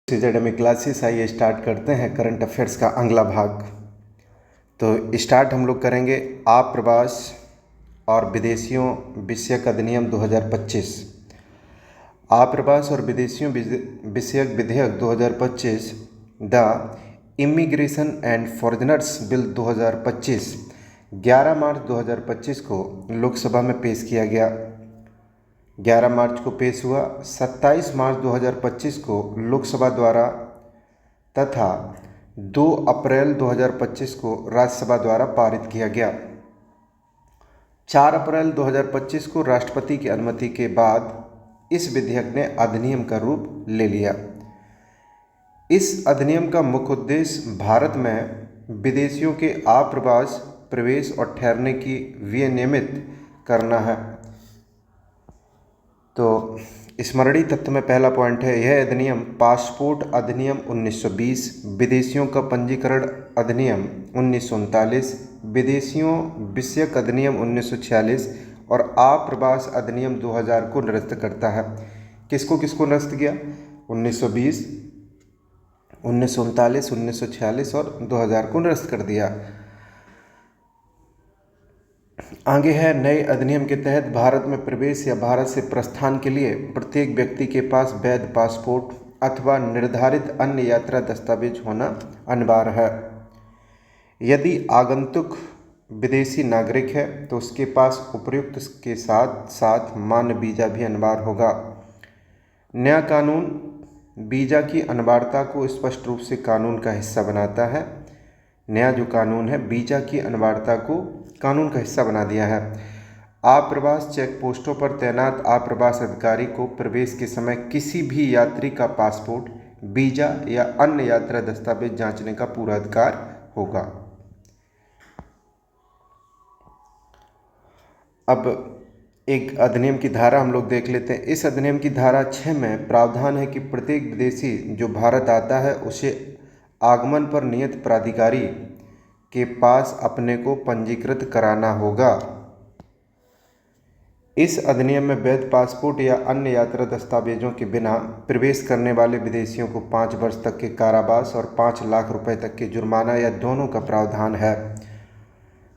सीजेडमी classes आइए start करते हैं करंट अफेयर्स का अगला भाग। तो स्टार्ट हम लोग करेंगे आप्रवास और विदेशियों विषयक अधिनियम 2025। आप्रवास और विदेशियों विषयक विधेयक 2025 the immigration and foreigners bill 2025 11 मार्च 2025 को लोकसभा में पेश किया गया। 11 मार्च को पेश हुआ। 27 मार्च 2025 को लोकसभा द्वारा तथा 2 अप्रैल 2025 को राज्यसभा द्वारा पारित किया गया। 4 अप्रैल 2025 को राष्ट्रपति की अनुमति के बाद इस विधेयक ने अधिनियम का रूप ले लिया। इस अधिनियम का मुख्य उद्देश्य भारत में विदेशियों के आप्रवास, प्रवेश और ठहरने की विनियमित करना है। तो स्मरणीय तथ्य में पहला पॉइंट है, यह अधिनियम पासपोर्ट अधिनियम 1920, विदेशियों का पंजीकरण अधिनियम 1939, विदेशियों विषयक अधिनियम 1946 और आप्रवास अधिनियम 2000 को निरस्त करता है। किसको किसको निरस्त किया? 1920, 1939, 1946 और 2000 को निरस्त कर दिया। आगे है, नए अधिनियम के तहत भारत में प्रवेश या भारत से प्रस्थान के लिए प्रत्येक व्यक्ति के पास वैध पासपोर्ट अथवा निर्धारित अन्य यात्रा दस्तावेज होना अनिवार्य है। यदि आगंतुक विदेशी नागरिक है तो उसके पास उपर्युक्त के साथ साथ मान्य वीज़ा भी अनिवार्य होगा। नया कानून वीज़ा की अनिवार्यता को स्पष्ट रूप से कानून का हिस्सा बनाता है। नया जो कानून है वीज़ा की अनिवार्यता को कानून का हिस्सा बना दिया है। आप्रवास चेक पोस्टों पर तैनात आप्रवास अधिकारी को प्रवेश के समय किसी भी यात्री का पासपोर्ट, वीज़ा या अन्य यात्रा दस्तावेज जांचने का पूरा अधिकार होगा। अब एक अधिनियम की धारा हम लोग देख लेते हैं। इस अधिनियम की धारा 6 में प्रावधान है कि प्रत्येक विदेशी जो भारत आता है उसे आगमन पर नियत प्राधिकारी के पास अपने को पंजीकृत कराना होगा। इस अधिनियम में वैध पासपोर्ट या अन्य यात्रा दस्तावेजों के बिना प्रवेश करने वाले विदेशियों को 5 वर्ष तक के कारावास और 5 लाख रुपए तक के जुर्माना या दोनों का प्रावधान है।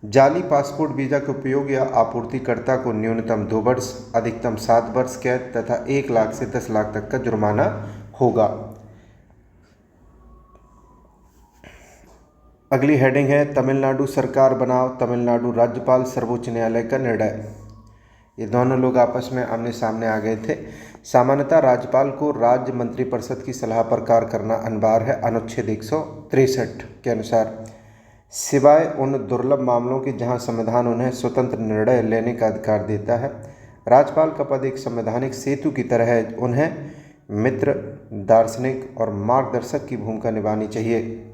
जाली पासपोर्ट वीज़ा के उपयोग या आपूर्तिकर्ता को न्यूनतम 2 वर्ष, अधिकतम 7 वर्ष कैद तथा 1 लाख से 10 लाख तक का जुर्माना होगा। अगली हेडिंग है, तमिलनाडु सरकार बनाओ तमिलनाडु राज्यपाल सर्वोच्च न्यायालय का निर्णय। ये दोनों लोग आपस में आमने सामने आ गए थे। सामान्यतः राज्यपाल को राज्य मंत्रिपरिषद की सलाह पर कार्य करना अनिवार्य है अनुच्छेद 163 के अनुसार, सिवाय उन दुर्लभ मामलों के जहां संविधान उन्हें स्वतंत्र निर्णय लेने का अधिकार देता है। राज्यपाल का पद एक संवैधानिक सेतु की तरह है। उन्हें मित्र, दार्शनिक और मार्गदर्शक की भूमिका निभानी चाहिए।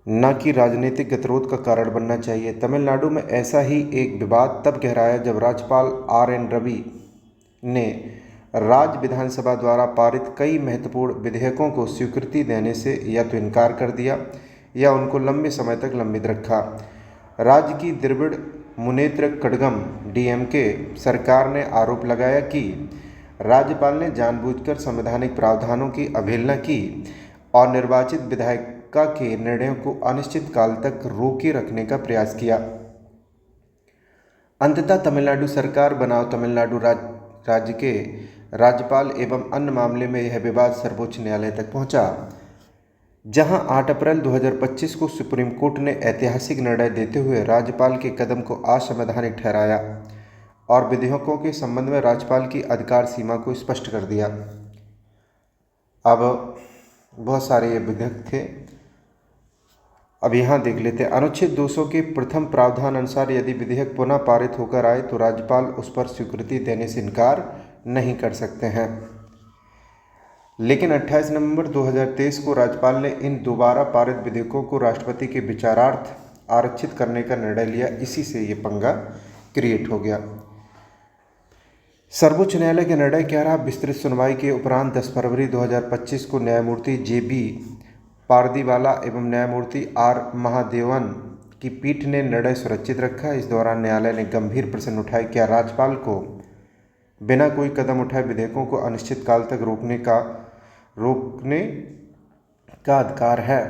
न कि राजनीतिक गतिरोध का कारण बनना चाहिए। तमिलनाडु में ऐसा ही एक विवाद तब गहराया जब राज्यपाल RN रवि ने राज्य विधानसभा द्वारा पारित कई महत्वपूर्ण विधेयकों को स्वीकृति देने से या तो इनकार कर दिया या उनको लंबे समय तक लंबित रखा। राज्य की द्रविड़ मुनेत्र कड़गम DMK सरकार ने आरोप लगाया कि राज्यपाल ने जानबूझकर संवैधानिक प्रावधानों की अवहेलना की और निर्वाचित विधायिका के निर्णयों को अनिश्चित काल तक रोके रखने का प्रयास किया। अंततः तमिलनाडु सरकार बनाओ तमिलनाडु राज्य के राज्यपाल एवं अन्य मामले में यह विवाद सर्वोच्च न्यायालय तक पहुंचा, जहां 8 अप्रैल 2025 को सुप्रीम कोर्ट ने ऐतिहासिक निर्णय देते हुए राज्यपाल के कदम को असंवैधानिक ठहराया और विधेयकों के संबंध में राज्यपाल की अधिकार सीमा को स्पष्ट कर दिया। अब बहुत सारे ये विधेयक थे, अब यहाँ देख लेते हैं। अनुच्छेद 200 के प्रथम प्रावधान अनुसार यदि विधेयक पुनः पारित होकर आए तो राज्यपाल उस पर स्वीकृति देने से इनकार नहीं कर सकते हैं। लेकिन 28 नवंबर 2023 को राज्यपाल ने इन दोबारा पारित विधेयकों को राष्ट्रपति के विचारार्थ आरक्षित करने का निर्णय लिया। इसी से ये पंगा क्रिएट हो गया। सर्वोच्च न्यायालय का निर्णय क्या रहा? विस्तृत सुनवाई के उपरांत 10 फरवरी 2025 को न्यायमूर्ति JB पारदीवाला एवं न्यायमूर्ति R महादेवन की पीठ ने निर्णय सुरक्षित रखा। इस दौरान न्यायालय ने गंभीर प्रश्न उठाए, क्या राज्यपाल को बिना कोई कदम उठाए विधेयकों को अनिश्चित काल तक रोकने का अधिकार है।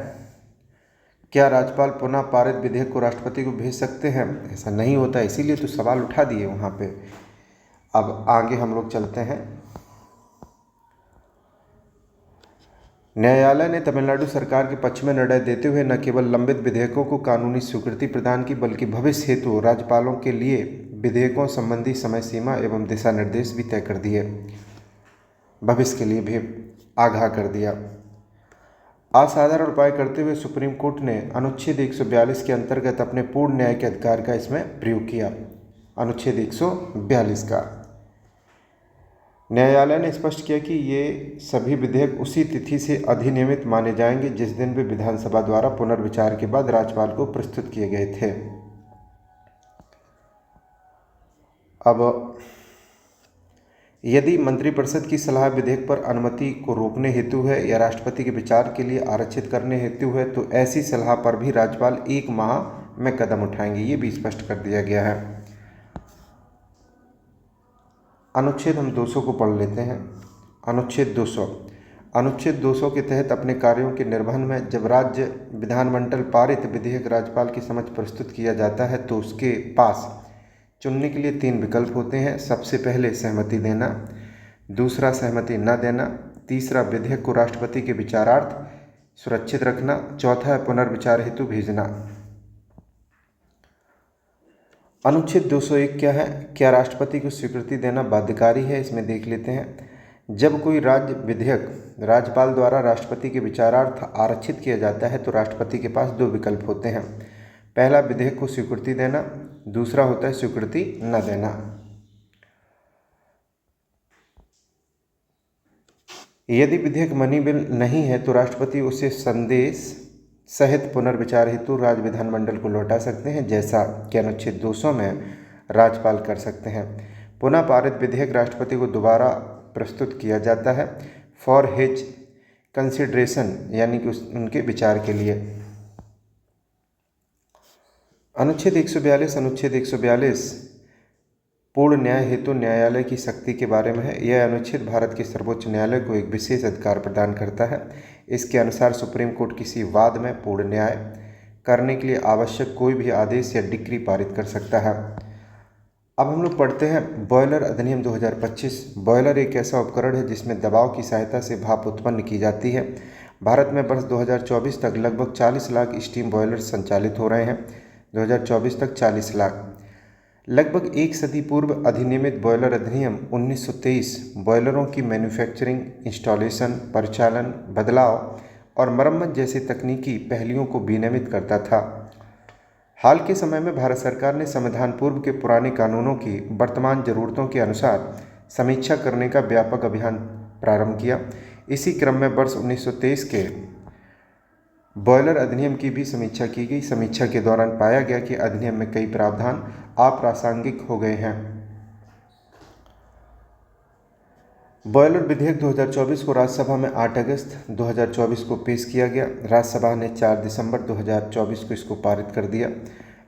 क्या राज्यपाल पुनः पारित विधेयक को राष्ट्रपति को भेज सकते हैं? ऐसा नहीं होता, इसीलिए तो सवाल उठा दिए वहाँ पे। अब आगे हम लोग चलते हैं। न्यायालय ने तमिलनाडु सरकार के पक्ष में निर्णय देते हुए न केवल लंबित विधेयकों को कानूनी स्वीकृति प्रदान की, बल्कि भविष्य हेतु राज्यपालों के लिए विधेयकों संबंधी समय सीमा एवं दिशा निर्देश भी तय कर दिए। भविष्य के लिए भी आगाह कर दिया। असाधारण उपाय करते हुए सुप्रीम कोर्ट ने अनुच्छेद 142 के अंतर्गत अपने पूर्ण न्याय के अधिकार का इसमें प्रयोग किया। अनुच्छेद 142 का न्यायालय ने स्पष्ट किया कि ये सभी विधेयक उसी तिथि से अधिनियमित माने जाएंगे जिस दिन वे विधानसभा द्वारा पुनर्विचार के बाद राज्यपाल को प्रस्तुत किए गए थे। अब यदि मंत्रिपरिषद की सलाह विधेयक पर अनुमति को रोकने हेतु है या राष्ट्रपति के विचार के लिए आरक्षित करने हेतु है, तो ऐसी सलाह पर भी राज्यपाल 1 माह में कदम उठाएंगे, ये भी स्पष्ट कर दिया गया है। अनुच्छेद हम 200 को पढ़ लेते हैं। अनुच्छेद 200 के तहत अपने कार्यों के निर्वहन में जब राज्य विधानमंडल पारित विधेयक राज्यपाल के समक्ष प्रस्तुत किया जाता है तो उसके पास चुनने के लिए 3 विकल्प होते हैं। सबसे पहले सहमति देना, दूसरा सहमति न देना, तीसरा विधेयक को राष्ट्रपति के विचारार्थ सुरक्षित रखना, चौथा है पुनर्विचार हेतु भेजना। अनुच्छेद 201 क्या है? क्या राष्ट्रपति को स्वीकृति देना बाध्यकारी है? इसमें देख लेते हैं। जब कोई राज्य विधेयक राज्यपाल द्वारा राष्ट्रपति के विचारार्थ आरक्षित किया जाता है तो राष्ट्रपति के पास 2 विकल्प होते हैं। पहला विधेयक को स्वीकृति देना, दूसरा होता है स्वीकृति न देना। यदि विधेयक मनी बिल नहीं है तो राष्ट्रपति उसे संदेश सहित पुनर्विचार हेतु राज्य विधानमंडल को लौटा सकते हैं, जैसा कि अनुच्छेद 200 में राज्यपाल कर सकते हैं। पुनः पारित विधेयक राष्ट्रपति को दोबारा प्रस्तुत किया जाता है फॉर हिज कंसिडरेशन, यानी कि उनके विचार के लिए। अनुच्छेद 142 पूर्ण न्याय हेतु न्यायालय की शक्ति के बारे में है। यह अनुच्छेद भारत के सर्वोच्च न्यायालय को एक विशेष अधिकार प्रदान करता है। इसके अनुसार सुप्रीम कोर्ट किसी वाद में पूर्ण न्याय करने के लिए आवश्यक कोई भी आदेश या डिक्री पारित कर सकता है। अब हम लोग पढ़ते हैं बॉयलर अधिनियम 2025। बॉयलर एक ऐसा उपकरण है जिसमें दबाव की सहायता से भाप उत्पन्न की जाती है। भारत में वर्ष 2024 तक लगभग 40 लाख स्टीम बॉयलर संचालित हो रहे हैं। 2024 तक 40 लाख। लगभग एक सदी पूर्व अधिनियमित बॉयलर अधिनियम 1923 बॉयलरों की मैन्युफैक्चरिंग, इंस्टॉलेशन, परिचालन, बदलाव और मरम्मत जैसे तकनीकी पहलुओं को विनियमित करता था। हाल के समय में भारत सरकार ने संविधान पूर्व के पुराने कानूनों की वर्तमान ज़रूरतों के अनुसार समीक्षा करने का व्यापक अभियान प्रारंभ किया। इसी क्रम में वर्ष 1923 के बॉयलर अधिनियम की भी समीक्षा की गई। समीक्षा के दौरान पाया गया कि अधिनियम में कई प्रावधान अप्रासंगिक हो गए हैं। बॉयलर विधेयक 2024 को राज्यसभा में 8 अगस्त 2024 को पेश किया गया। राज्यसभा ने 4 दिसंबर 2024 को इसको पारित कर दिया।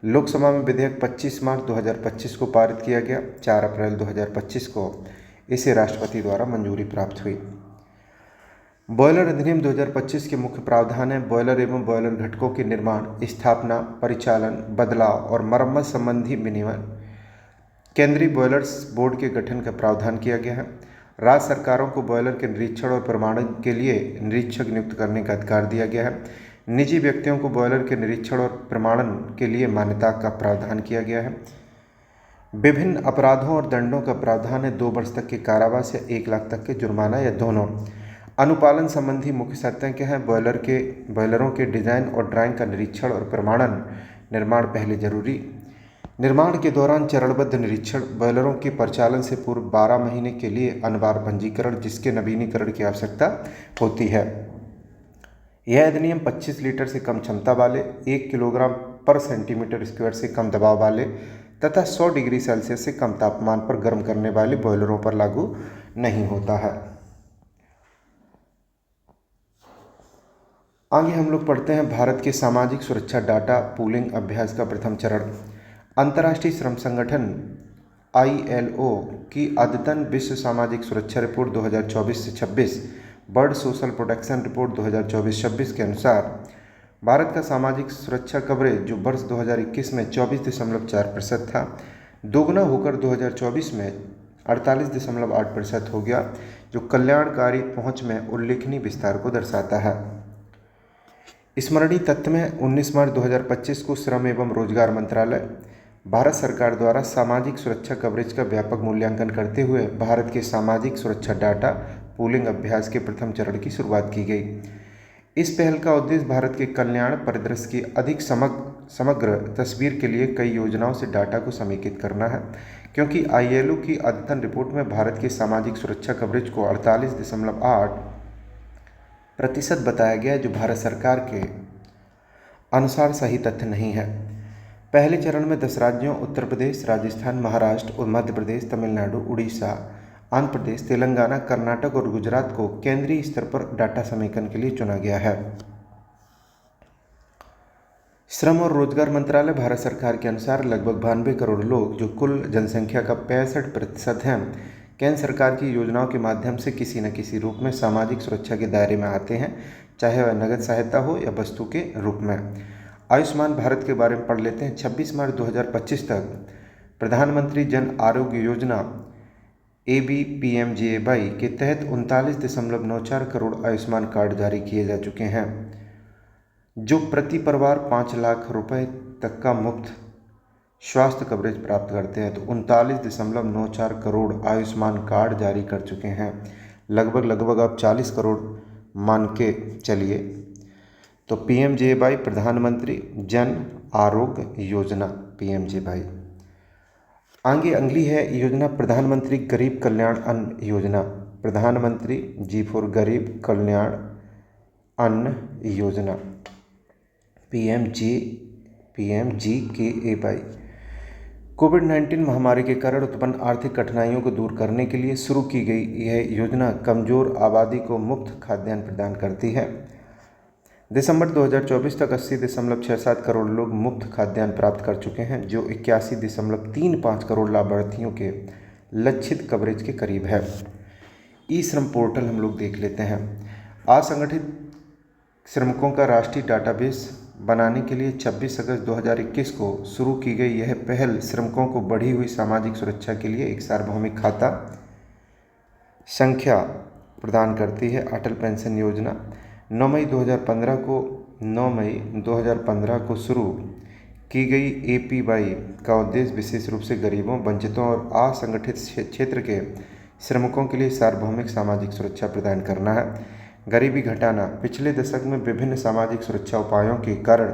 लोकसभा में विधेयक 25 मार्च 2025 को पारित किया गया। 4 अप्रैल 2025 को इसे राष्ट्रपति द्वारा मंजूरी प्राप्त हुई। बॉयलर अधिनियम 2025 के मुख्य प्रावधान हैं बॉयलर एवं बॉयलर घटकों के निर्माण, स्थापना, परिचालन, बदलाव और मरम्मत संबंधी विनियमन। केंद्रीय बॉयलर्स बोर्ड के गठन का प्रावधान किया गया है। राज्य सरकारों को बॉयलर के निरीक्षण और प्रमाणन के लिए निरीक्षक नियुक्त करने का अधिकार दिया गया है। निजी व्यक्तियों को बॉयलर के निरीक्षण और प्रमाणन के लिए मान्यता का प्रावधान किया गया है। विभिन्न अपराधों और दंडों का प्रावधान है 2 वर्ष तक के कारावास या 1 लाख तक के जुर्माना या दोनों। अनुपालन संबंधी मुख्य शर्तें क्या हैं? बॉयलरों के डिजाइन और ड्राइंग का निरीक्षण और प्रमाणन निर्माण पहले जरूरी। निर्माण के दौरान चरणबद्ध निरीक्षण। बॉयलरों के परिचालन से पूर्व 12 महीने के लिए अनिवार्य पंजीकरण, जिसके नवीनीकरण की आवश्यकता होती है। यह अधिनियम 25 लीटर से कम क्षमता वाले, 1 किलोग्राम पर सेंटीमीटर स्क्वायर से कम दबाव वाले तथा 100 डिग्री सेल्सियस से कम तापमान पर गर्म करने वाले बॉयलरों पर लागू नहीं होता है। आगे हम लोग पढ़ते हैं भारत के सामाजिक सुरक्षा डाटा पूलिंग अभ्यास का प्रथम चरण। अंतर्राष्ट्रीय श्रम संगठन ILO की अद्यतन विश्व सामाजिक सुरक्षा रिपोर्ट 2024 से 26 वर्ल्ड सोशल प्रोटेक्शन रिपोर्ट 2024-26 के अनुसार भारत का सामाजिक सुरक्षा कवरेज जो वर्ष 2021 में 24.4% था, दोगुना होकर 2024 में 48.8% हो गया, जो कल्याणकारी पहुंच में उल्लेखनीय विस्तार को दर्शाता है। स्मरणीय तथ्य में 19 मार्च 2025 को श्रम एवं रोजगार मंत्रालय भारत सरकार द्वारा सामाजिक सुरक्षा कवरेज का व्यापक मूल्यांकन करते हुए भारत के सामाजिक सुरक्षा डाटा पूलिंग अभ्यास के प्रथम चरण की शुरुआत की गई। इस पहल का उद्देश्य भारत के कल्याण परिदृश्य की अधिक समग्र तस्वीर के लिए कई योजनाओं से डाटा को समेकित करना है, क्योंकि ILO की अद्यतन रिपोर्ट में भारत के सामाजिक सुरक्षा कवरेज को 48.8% बताया गया है, जो भारत सरकार के अनुसार सही तथ्य नहीं है। पहले चरण में 10 राज्यों उत्तर प्रदेश, राजस्थान, महाराष्ट्र और मध्य प्रदेश, तमिलनाडु, उड़ीसा, आंध्र प्रदेश, तेलंगाना, कर्नाटक और गुजरात को केंद्रीय स्तर पर डाटा समेकन के लिए चुना गया है। श्रम और रोजगार मंत्रालय भारत सरकार के अनुसार लगभग 92 करोड़ लोग, जो कुल जनसंख्या का 65% हैं, केंद्र सरकार की योजनाओं के माध्यम से किसी न किसी रूप में सामाजिक सुरक्षा के दायरे में आते हैं, चाहे वह नगद सहायता हो या वस्तु के रूप में। आयुष्मान भारत के बारे में पढ़ लेते हैं। 26 मार्च 2025 तक प्रधानमंत्री जन आरोग्य योजना ABPMJAY के तहत 39.94 करोड़ आयुष्मान कार्ड जारी किए जा चुके हैं, जो प्रति परिवार 5 लाख रुपए तक का मुफ्त स्वास्थ्य कवरेज प्राप्त करते हैं। तो 39.94 करोड़ आयुष्मान कार्ड जारी कर चुके हैं, लगभग आप 40 करोड़ मान के चलिए। तो PMJAY प्रधानमंत्री जन आरोग्य योजना PMJAY। आगे अगली है योजना प्रधानमंत्री गरीब कल्याण अन्न योजना। प्रधानमंत्री G फॉर गरीब कल्याण अन्न योजना PMGKAY। कोविड-19 महामारी के कारण उत्पन्न आर्थिक कठिनाइयों को दूर करने के लिए शुरू की गई यह योजना कमजोर आबादी को मुफ्त खाद्यान्न प्रदान करती है। दिसंबर 2024 तक 80.67 करोड़ लोग मुफ्त खाद्यान्न प्राप्त कर चुके हैं, जो 81.35 करोड़ लाभार्थियों के लक्षित कवरेज के करीब है। ई श्रम पोर्टल हम लोग देख लेते हैं। असंगठित श्रमिकों का राष्ट्रीय डाटाबेस बनाने के लिए 26 अगस्त 2021 को शुरू की गई यह पहल श्रमिकों को बढ़ी हुई सामाजिक सुरक्षा के लिए एक सार्वभौमिक खाता संख्या प्रदान करती है। अटल पेंशन योजना 9 मई 2015 को शुरू की गई APY का उद्देश्य विशेष रूप से गरीबों, वंचितों और असंगठित क्षेत्र के श्रमिकों के लिए सार्वभौमिक सामाजिक सुरक्षा प्रदान करना है। गरीबी घटाना। पिछले दशक में विभिन्न सामाजिक सुरक्षा उपायों के कारण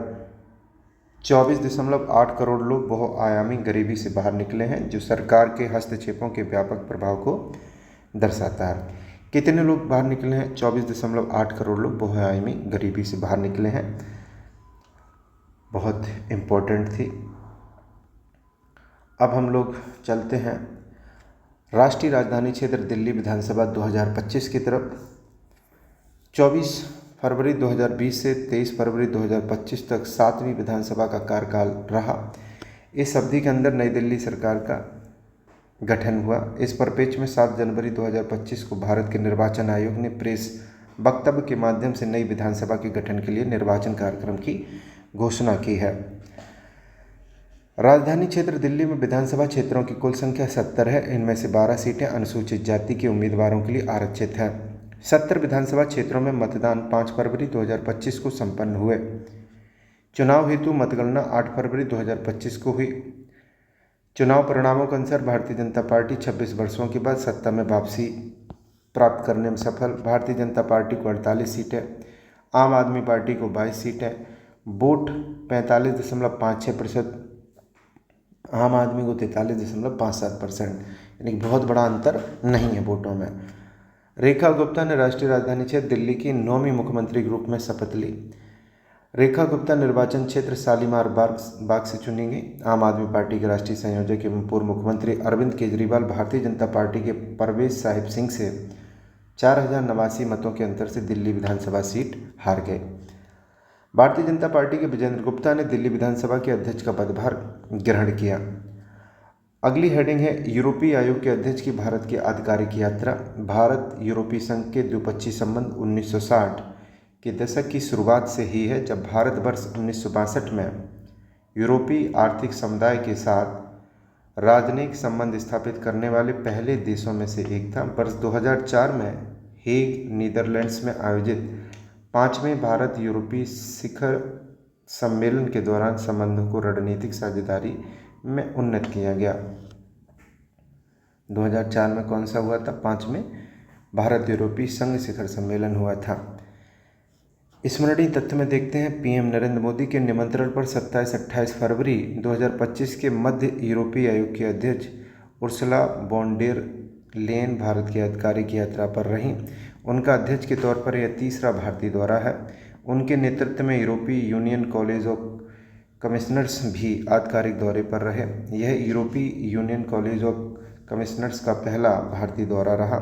24.8 करोड़ लोग बहुआयामी गरीबी से बाहर निकले हैं, जो सरकार के हस्तक्षेपों के व्यापक प्रभाव को दर्शाता है। कितने लोग बाहर निकले हैं? 24.8 करोड़ लोग बहुआयामी गरीबी से बाहर निकले हैं। बहुत इम्पोर्टेंट थी। अब हम लोग चलते हैं राष्ट्रीय राजधानी क्षेत्र दिल्ली विधानसभा 2025 की तरफ। 24 फरवरी 2020 से 23 फरवरी 2025 तक 7वीं विधानसभा का कार्यकाल रहा। इस अवधि के अंदर नई दिल्ली सरकार का गठन हुआ। इस परिप्रेक्ष्य में 7 जनवरी 2025 को भारत के निर्वाचन आयोग ने प्रेस वक्तव्य के माध्यम से नई विधानसभा के गठन के लिए निर्वाचन कार्यक्रम की घोषणा की है। राजधानी क्षेत्र दिल्ली में विधानसभा क्षेत्रों की कुल संख्या 70 है। इनमें से 12 सीटें अनुसूचित जाति के उम्मीदवारों के लिए आरक्षित हैं। 70 विधानसभा क्षेत्रों में मतदान 5 फरवरी 2025 को संपन्न हुए। चुनाव हेतु मतगणना 8 फरवरी 2025 को हुई। चुनाव परिणामों के अनुसार भारतीय जनता पार्टी 26 वर्षों के बाद सत्ता में वापसी प्राप्त करने में सफल। भारतीय जनता पार्टी को 48 सीटें, आम आदमी पार्टी को 22 सीटें, वोट 45.56%, आम आदमी को 43.57%, यानी बहुत बड़ा अंतर नहीं है वोटों में। रेखा गुप्ता ने राष्ट्रीय राजधानी क्षेत्र दिल्ली की 9वीं मुख्यमंत्री के रूप में शपथ ली। रेखा गुप्ता निर्वाचन क्षेत्र शालीमार बाग से चुनी गई। आम आदमी पार्टी के राष्ट्रीय संयोजक एवं पूर्व मुख्यमंत्री अरविंद केजरीवाल भारतीय जनता पार्टी के परवेज साहिब सिंह से 4089 मतों के अंतर से दिल्ली विधानसभा सीट हार गए। भारतीय जनता पार्टी के विजेंद्र गुप्ता ने दिल्ली विधानसभा के अध्यक्ष का पदभार ग्रहण किया। अगली हेडिंग है यूरोपीय आयोग के अध्यक्ष की भारत की आधिकारिक यात्रा। भारत यूरोपीय संघ के द्विपक्षीय संबंध 1960 के दशक की शुरुआत से ही है, जब भारतवर्ष 1962 में यूरोपीय आर्थिक समुदाय के साथ राजनयिक संबंध स्थापित करने वाले पहले देशों में से एक था। वर्ष 2004 में हेग, नीदरलैंड्स में आयोजित 5वें भारत यूरोपीय शिखर सम्मेलन के दौरान संबंधों को रणनीतिक साझेदारी में उन्नत किया गया। 2004 में कौन सा हुआ था? 5वें भारत यूरोपीय संघ शिखर सम्मेलन हुआ था। स्मरणीय तथ्य में देखते हैं, पीएम नरेंद्र मोदी के निमंत्रण पर 27-28 फरवरी 2025 के मध्य यूरोपीय आयोग की अध्यक्ष Ursula von der Leyen Bharat की आधिकारिक यात्रा पर रहीं। उनका अध्यक्ष के तौर पर यह तीसरा भारतीय दौरा है। उनके नेतृत्व में यूरोपीय यूनियन कॉलेज ऑफ कमिश्नर्स भी आधिकारिक दौरे पर रहे। यह यूरोपीय यूनियन कॉलेज ऑफ कमिश्नर्स का पहला भारतीय दौरा रहा।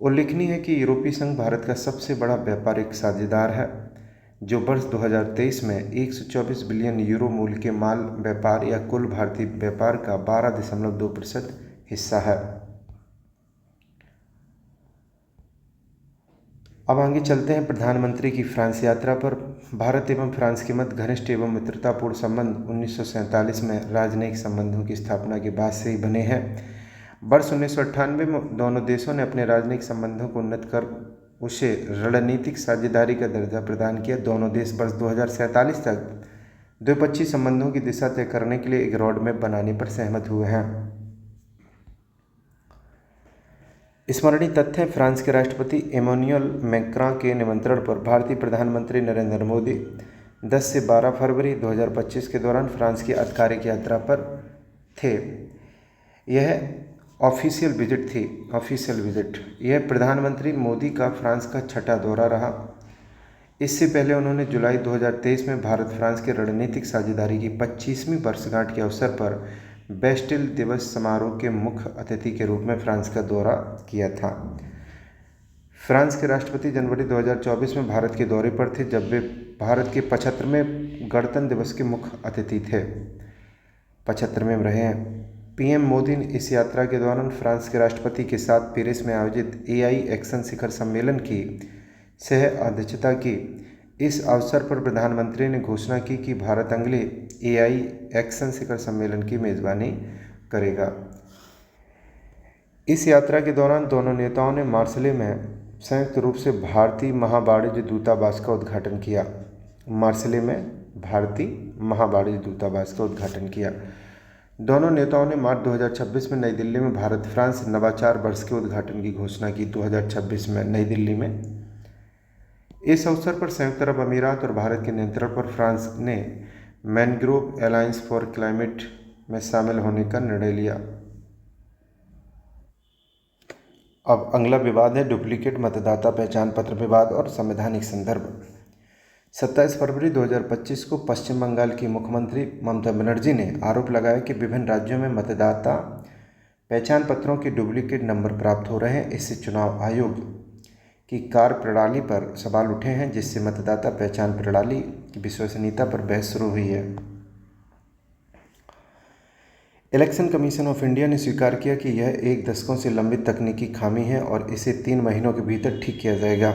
उल्लेखनीय है कि यूरोपीय संघ भारत का सबसे बड़ा व्यापारिक साझेदार है, जो वर्ष 2023 में 124 बिलियन यूरो मूल्य के माल व्यापार या कुल भारतीय व्यापार का 12.2% हिस्सा है। अब आगे चलते हैं प्रधानमंत्री की फ्रांस यात्रा पर। भारत एवं फ्रांस के मध्य घनिष्ठ एवं मित्रतापूर्ण संबंध 1947 में राजनयिक संबंधों की स्थापना के बाद से ही बने हैं। वर्ष 1998 में दोनों देशों ने अपने राजनयिक संबंधों को उन्नत कर उसे रणनीतिक साझेदारी का दर्जा प्रदान किया। दोनों देश वर्ष 2047 तक द्विपक्षीय संबंधों की दिशा तय करने के लिए एक रोड मैप बनाने पर सहमत हुए हैं। स्मरणीय तथ्य, फ्रांस के राष्ट्रपति इमैनुअल मैक्रॉन के निमंत्रण पर भारतीय प्रधानमंत्री नरेंद्र मोदी 10 से 12 फरवरी 2025 के दौरान फ्रांस की आधिकारिक यात्रा पर थे। यह ऑफिशियल विजिट। यह प्रधानमंत्री मोदी का फ्रांस का छठा दौरा रहा। इससे पहले उन्होंने जुलाई 2023 में भारत फ्रांस के रणनीतिक साझेदारी की 25वीं वर्षगांठ के अवसर पर बेस्टिल दिवस समारोह के मुख्य अतिथि के रूप में फ्रांस का दौरा किया था। फ्रांस के राष्ट्रपति जनवरी 2024 में भारत के दौरे पर थे, जब वे भारत के 75वें गणतंत्र दिवस के मुख्य अतिथि थे। 75वें रहे हैं। पीएम मोदी ने इस यात्रा के दौरान फ्रांस के राष्ट्रपति के साथ पेरिस में आयोजित एआई एक्शन शिखर सम्मेलन की सह अध्यक्षता की। इस अवसर पर प्रधानमंत्री ने घोषणा की कि भारत अगले एआई एक्शन शिखर सम्मेलन की मेजबानी करेगा। इस यात्रा के दौरान दोनों नेताओं ने मार्सेले में संयुक्त रूप से भारतीय महावाणिज्य दूतावास का उद्घाटन किया। मार्सेले में भारतीय महावाणिज्य दूतावास का उद्घाटन किया। दोनों नेताओं ने मार्च 2026 में नई दिल्ली में भारत फ्रांस नवाचार वर्ष के उद्घाटन की घोषणा की। 2026 में नई दिल्ली में इस अवसर पर संयुक्त अरब अमीरात और भारत के नियंत्रण पर फ्रांस ने मैनग्रोव अलायंस फॉर क्लाइमेट में शामिल होने का निर्णय लिया। अब अगला विवाद है डुप्लीकेट मतदाता पहचान पत्र विवाद और संवैधानिक संदर्भ। 27 फरवरी 2025 को पश्चिम बंगाल की मुख्यमंत्री ममता बनर्जी ने आरोप लगाया कि विभिन्न राज्यों में मतदाता पहचान पत्रों के डुप्लीकेट नंबर प्राप्त हो रहे हैं। इससे चुनाव आयोग की कार्यप्रणाली पर सवाल उठे हैं, जिससे मतदाता पहचान प्रणाली की विश्वसनीयता पर बहस शुरू हुई है। इलेक्शन कमीशन ऑफ इंडिया ने स्वीकार किया कि यह 1 दशकों से लंबित तकनीकी खामी है और इसे 3 महीनों के भीतर ठीक किया जाएगा।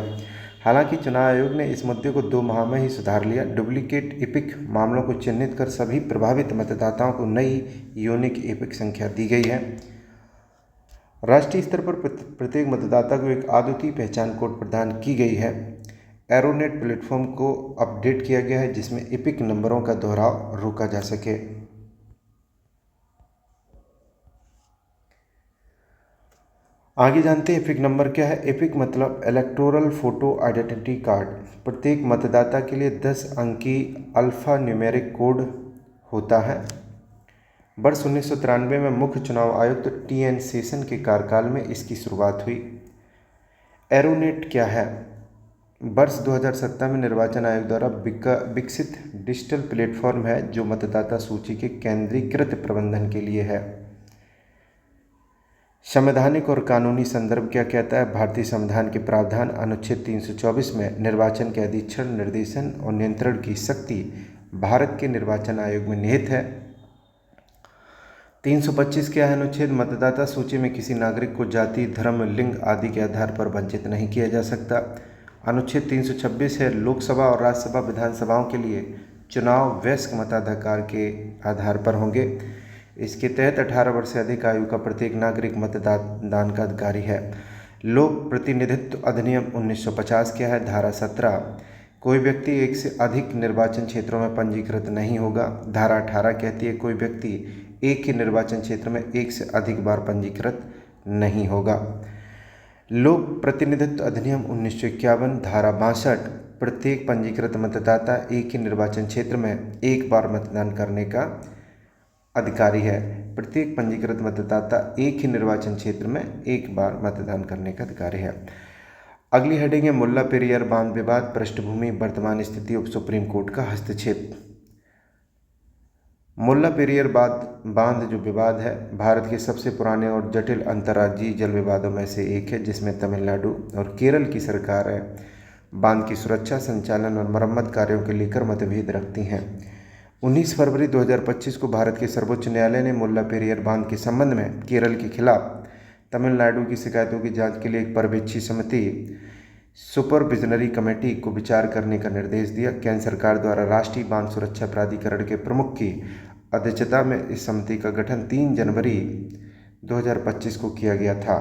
हालांकि चुनाव आयोग ने इस मुद्दे को 2 माह में ही सुधार लिया। डुप्लीकेट एपिक मामलों को चिन्हित कर सभी प्रभावित मतदाताओं को नई यूनिक एपिक संख्या दी गई है। राष्ट्रीय स्तर पर प्रत्येक मतदाता को एक अद्वितीय पहचान कोड प्रदान की गई है। एरोनेट प्लेटफॉर्म को अपडेट किया गया है, जिसमें एपिक नंबरों का दोहराव रोका जा सके। आगे जानते हैं एपिक नंबर क्या है। एपिक मतलब इलेक्टोरल फोटो आइडेंटिटी कार्ड। प्रत्येक मतदाता के लिए 10 अंकी अल्फा न्यूमेरिक कोड होता है। वर्ष 1993 में मुख्य चुनाव आयुक्त टी.एन. शेषन के कार्यकाल में इसकी शुरुआत हुई। एरोनेट क्या है? वर्ष 2017 में निर्वाचन आयोग द्वारा विकसित डिजिटल प्लेटफॉर्म है, जो मतदाता सूची के केंद्रीकृत प्रबंधन के लिए है। संवैधानिक और कानूनी संदर्भ क्या कहता है? भारतीय संविधान के प्रावधान अनुच्छेद 324 में निर्वाचन के अधीक्षण, निर्देशन और नियंत्रण की शक्ति भारत के निर्वाचन आयोग में निहित है। 325 क्या है अनुच्छेद? मतदाता सूची में किसी नागरिक को जाति, धर्म, लिंग आदि के आधार पर वंचित नहीं किया जा सकता। अनुच्छेद 326 है लोकसभा और राज्यसभा विधानसभाओं के लिए चुनाव वयस्क मताधिकार के आधार पर होंगे। इसके तहत 18 वर्ष से अधिक आयु का प्रत्येक नागरिक मतदान का अधिकारी है। लोक प्रतिनिधित्व अधिनियम 1950 क्या है? धारा 17 कोई व्यक्ति एक से अधिक निर्वाचन क्षेत्रों में पंजीकृत नहीं होगा। धारा 18 कहती है कोई व्यक्ति एक ही निर्वाचन क्षेत्र में एक से अधिक बार पंजीकृत नहीं होगा। लोक प्रतिनिधित्व अधिनियम 1951 धारा 62 प्रत्येक पंजीकृत मतदाता एक ही निर्वाचन क्षेत्र में एक बार मतदान करने का अधिकारी है। प्रत्येक पंजीकृत मतदाता एक ही निर्वाचन क्षेत्र में एक बार मतदान करने का अधिकारी है। अगली हेडिंग है मुल्ला पेरियार बांध विवाद, पृष्ठभूमि, वर्तमान स्थिति और सुप्रीम कोर्ट का हस्तक्षेप। मुल्ला पेरियार बांध जो विवाद है भारत के सबसे पुराने और जटिल अंतर्राज्यीय जल विवादों में से एक है, जिसमें तमिलनाडु और केरल की सरकारें बांध की सुरक्षा, संचालन और मरम्मत कार्यों को लेकर मतभेद रखती हैं। 19 फरवरी 2025 को भारत के सर्वोच्च न्यायालय ने मुल्ला पेरियार बांध के संबंध में केरल के खिलाफ तमिलनाडु की शिकायतों की जांच के लिए एक पर्यवेक्षी समिति सुपरविजनरी कमेटी को विचार करने का निर्देश दिया। केंद्र सरकार द्वारा राष्ट्रीय बांध सुरक्षा प्राधिकरण के प्रमुख की अध्यक्षता में इस समिति का गठन 3 जनवरी 2025 को किया गया था।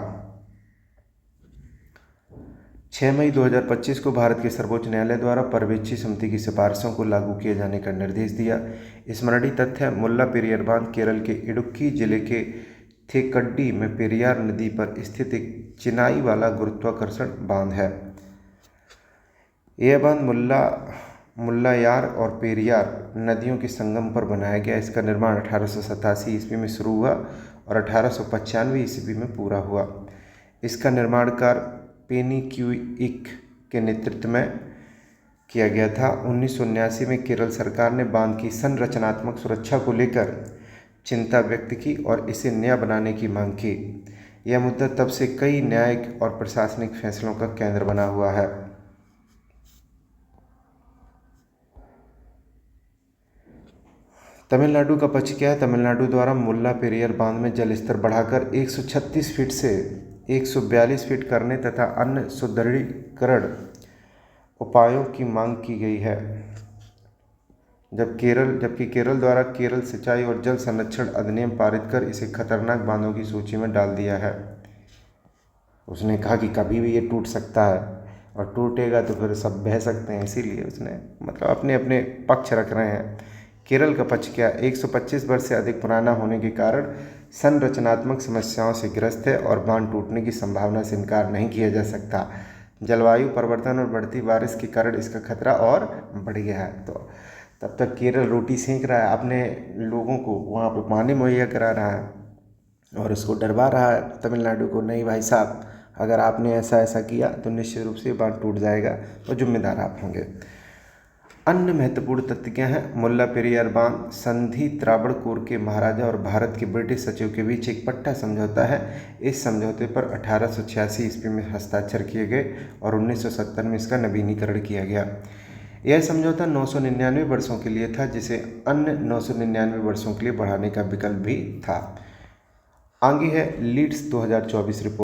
6 मई 2025 को भारत के सर्वोच्च न्यायालय द्वारा पर्यवेक्षी समिति की सिफारिशों को लागू किए जाने का निर्देश दिया। स्मरणीय तथ्य मुल्ला पेरियार बांध केरल के इडुक्की जिले के थेक्कडी में पेरियार नदी पर स्थित एक चिनाई वाला गुरुत्वाकर्षण बांध है। यह बांध मुल्लायार और पेरियार नदियों के संगम पर बनाया गया। इसका निर्माण 1887 ईस्वी में शुरू हुआ और 1895 ईस्वी में पूरा हुआ। इसका निर्माण कार्य पेनिक्यूइक के नेतृत्व में किया गया था। 1979 में केरल सरकार ने बांध की संरचनात्मक सुरक्षा को लेकर चिंता व्यक्त की और इसे नया बनाने की मांग की। यह मुद्दा तब से कई न्यायिक और प्रशासनिक फैसलों का केंद्र बना हुआ है। तमिलनाडु का पक्ष क्या है? तमिलनाडु द्वारा मुल्ला पेरियार बांध में जल स्तर बढ़ाकर 136 फीट से 142 फीट करने तथा अन्य सुदृढ़ीकरण उपायों की मांग की गई है। जबकि केरल द्वारा केरल सिंचाई और जल संरक्षण अधिनियम पारित कर इसे खतरनाक बांधों की सूची में डाल दिया है। उसने कहा कि कभी भी ये टूट सकता है और टूटेगा तो फिर सब बह सकते हैं, इसीलिए उसने मतलब अपने अपने पक्ष रख रहे हैं। केरल का पक्ष क्या? 125 वर्ष से अधिक पुराना होने के कारण संरचनात्मक समस्याओं से ग्रस्त है और बांध टूटने की संभावना से इनकार नहीं किया जा सकता। जलवायु परिवर्तन और बढ़ती बारिश के कारण इसका खतरा और बढ़ गया है। तो तब तक केरल रोटी सेंक रहा है, अपने लोगों को वहाँ पे पानी मुहैया करा रहा है और उसको डरवा रहा है तमिलनाडु को, नहीं भाई साहब अगर आपने ऐसा किया तो निश्चित रूप से बांध टूट जाएगा और जिम्मेदार आप होंगे। अन्य महत्वपूर्ण तथ्य क्या हैं? मुल्ला पेरियार बांध संधि त्रावणकोर के महाराजा और भारत के ब्रिटिश सचिव के बीच एक पट्टा समझौता है। इस समझौते पर 1886 ईस्वी में हस्ताक्षर किए गए और 1970 में इसका नवीनीकरण किया गया। यह समझौता 999 वर्षों के लिए था, जिसे अन्य 999 वर्षों के लिए बढ़ाने का विकल्प भी था। आगे है लीड्स 2024 रिपोर्ट।